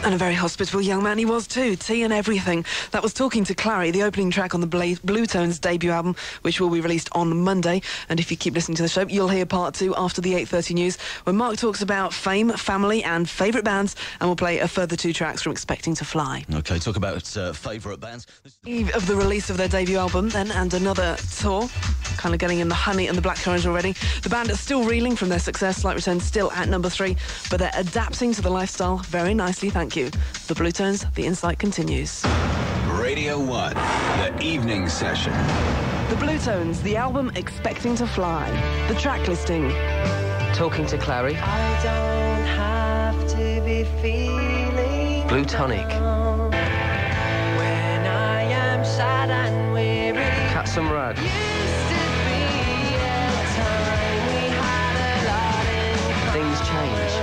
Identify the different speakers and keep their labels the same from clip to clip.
Speaker 1: And a very hospitable young man he was too, tea and everything. That was Talking to Clary, the opening track on the Bluetones debut album, which will be released on Monday. And if you keep listening to the show, you'll hear part 2 after the 8:30 news, when Mark talks about fame, family and favourite bands, and we'll play a further 2 tracks from Expecting to Fly.
Speaker 2: OK, talk about favourite bands.
Speaker 1: Eve of the release of their debut album then, and another tour, kind of getting in the honey and the blackcurrant already. The band are still reeling from their success, Slight Return still at number 3, but they're adapting to the lifestyle very nicely, thank you. The Bluetones, the insight continues.
Speaker 3: Radio 1, the evening session.
Speaker 1: The Bluetones, the album Expecting to Fly. The track listing.
Speaker 4: Talking to Clary.
Speaker 5: I don't have to be feeling
Speaker 4: Blue Tonic.
Speaker 5: when I am sad and weary.
Speaker 4: Cut Some Rug.
Speaker 5: Used to be a time we had a lot in
Speaker 4: Things Change.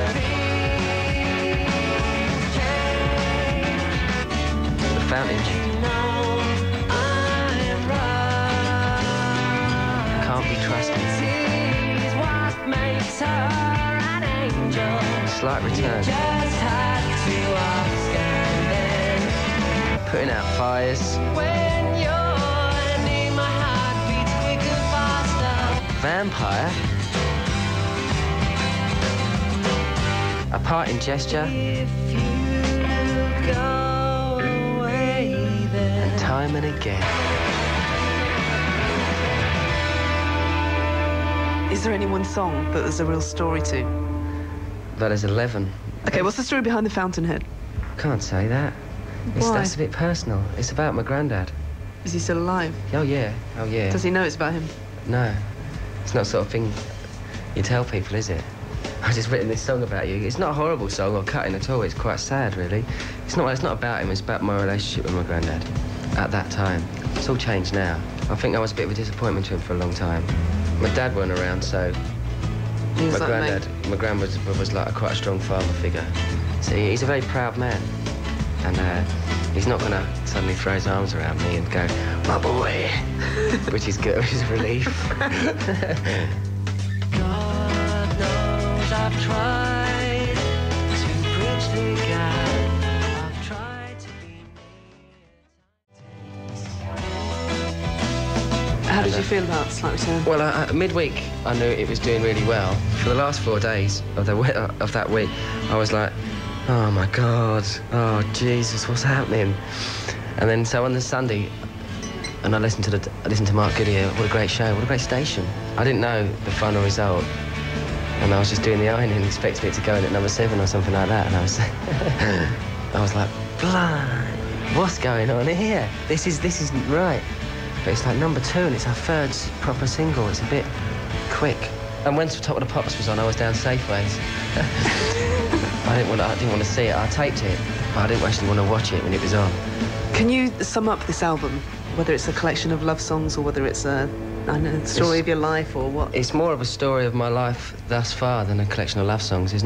Speaker 4: The Fountainhead. Can't Be Trusted. Slight Return. Putting Out Fires. Vampire. A Parting Gesture. And Time and Again.
Speaker 1: Is there any one song that there's a real story to?
Speaker 4: That is 11.
Speaker 1: Okay, what's the story behind the Fountainhead?
Speaker 4: Can't say that.
Speaker 1: Why?
Speaker 4: That's a bit personal. It's about my granddad.
Speaker 1: Is he still alive?
Speaker 4: Oh yeah, oh yeah.
Speaker 1: Does he know it's about him?
Speaker 4: No, it's not the sort of thing you tell people, is it? I've just written this song about you. It's not a horrible song or cutting at all. It's quite sad, really. It's not about him. It's about my relationship with my granddad at that time. It's all changed now. I think I was a bit of a disappointment to him for a long time. My dad weren't around, so my granddad was like quite a strong father figure. So he's a very proud man, and he's not going to suddenly throw his arms around me and go, "My boy," which is good, which is a relief.
Speaker 5: God knows I've tried to bridge the gap. I've tried to be
Speaker 1: How did you feel about Slight Return?
Speaker 4: Well, midweek, I knew it was doing really well. For the last 4 days of that week, I was like, oh my God, oh Jesus, what's happening? And then so on the Sunday, and I listened to Mark Goodyear. What a great show, what a great station. I didn't know the final result, and I was just doing the ironing, expecting it to go in at number 7 or something like that, and I was like, blind, what's going on here? This isn't right. But it's like number 2, and it's our 3rd proper single. It's a bit quick. And when Top of the Pops was on, I was down Safeways. I didn't want to see it. I taped it, but I didn't actually want to watch it when it was on.
Speaker 1: Can you sum up this album, whether it's a collection of love songs or whether it's a story of your life or what?
Speaker 4: It's more of a story of my life thus far than a collection of love songs. There's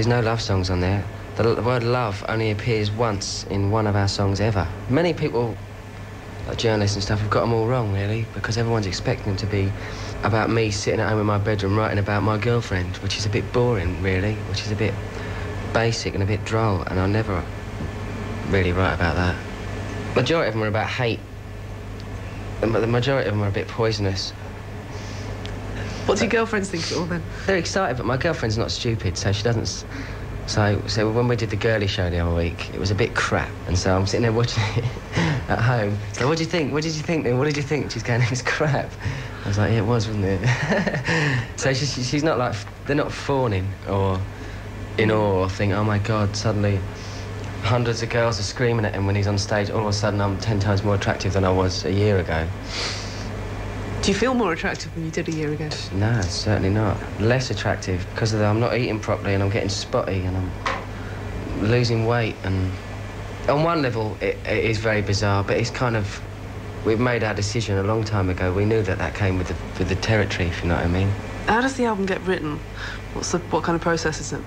Speaker 4: no love songs on there. The word love only appears once in one of our songs ever. Many people, like journalists and stuff, have got them all wrong, really, because everyone's expecting them to be about me sitting at home in my bedroom writing about my girlfriend, which is a bit boring, really, which is a bit basic and a bit droll, and I never really write about that. Majority of them are about hate, and the majority of them are a bit poisonous.
Speaker 1: What do your girlfriends think of it all, then?
Speaker 4: They're excited, but my girlfriend's not stupid, so she doesn't... So when we did the girly show the other week, it was a bit crap, and so I'm sitting there watching it at home. So what do you think? What did you think then? What did you think? She's going, it was crap. I was like, yeah, it was, wasn't it? So she's not like, they're not fawning or in awe or think, oh my God, suddenly hundreds of girls are screaming at him when he's on stage. All of a sudden I'm 10 times more attractive than I was a year ago.
Speaker 1: Do you feel more attractive than you did a year ago?
Speaker 4: No, certainly not. Less attractive, because I'm not eating properly and I'm getting spotty and I'm losing weight. And on one level, it is very bizarre, but it's kind of... We've made our decision a long time ago. We knew that came with the territory, if you know what I mean.
Speaker 1: How does the album get written? What kind of process is it?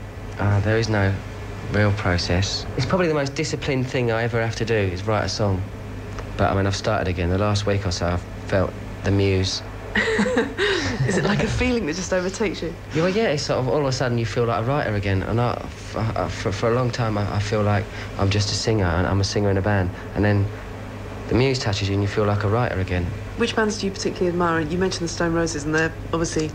Speaker 4: There is no real process. It's probably the most disciplined thing I ever have to do, is write a song. But, I mean, I've started again. The last week or so, I've felt the muse
Speaker 1: Is it like a feeling that just overtakes you?
Speaker 4: Yeah, well, yeah, it's sort of all of a sudden you feel like a writer again. And for a long time, I feel like I'm just a singer, and I'm a singer in a band. And then the muse touches you and you feel like a writer again.
Speaker 1: Which bands do you particularly admire? You mentioned the Stone Roses, and they're obviously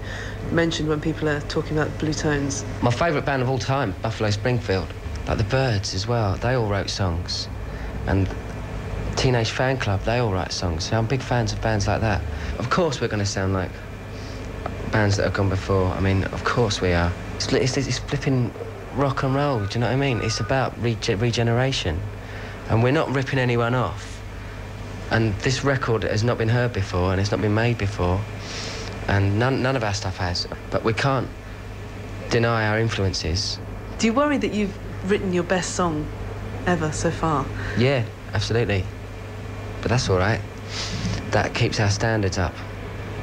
Speaker 1: mentioned when people are talking about Bluetones.
Speaker 4: My favourite band of all time, Buffalo Springfield. Like the Byrds as well, they all wrote songs. And Teenage Fan Club, they all write songs. So I'm big fans of bands like that. Of course we're going to sound like bands that have gone before. I mean, of course we are. It's flipping rock and roll, do you know what I mean? It's about regeneration. And we're not ripping anyone off. And this record has not been heard before, and it's not been made before. And none of our stuff has. But we can't deny our influences.
Speaker 1: Do you worry that you've written your best song ever so far?
Speaker 4: Yeah, absolutely. But that's all right. That keeps our standards up.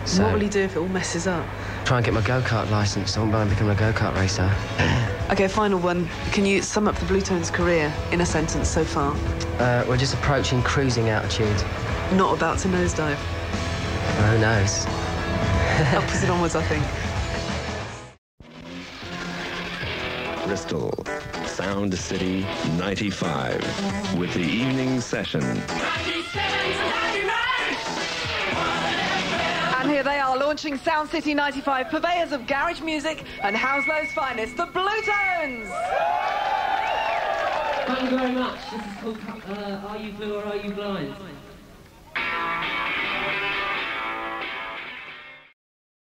Speaker 4: So
Speaker 1: What will you do if it all messes up?
Speaker 4: try and get my go-kart licence. I won't mind becoming a go-kart racer.
Speaker 1: OK, final one. Can you sum up the Bluetones' career in a sentence so far?
Speaker 4: We're just approaching cruising altitude.
Speaker 1: Not about to nosedive.
Speaker 4: Who knows?
Speaker 1: Upwards and onwards, I think.
Speaker 6: Bristol, Sound City 95, with the evening session.
Speaker 1: And here they are, launching Sound City 95, purveyors of garage music and Houslo's finest, the Bluetones!
Speaker 7: Thank you very much. This is called Are You Blue or Are You Blind?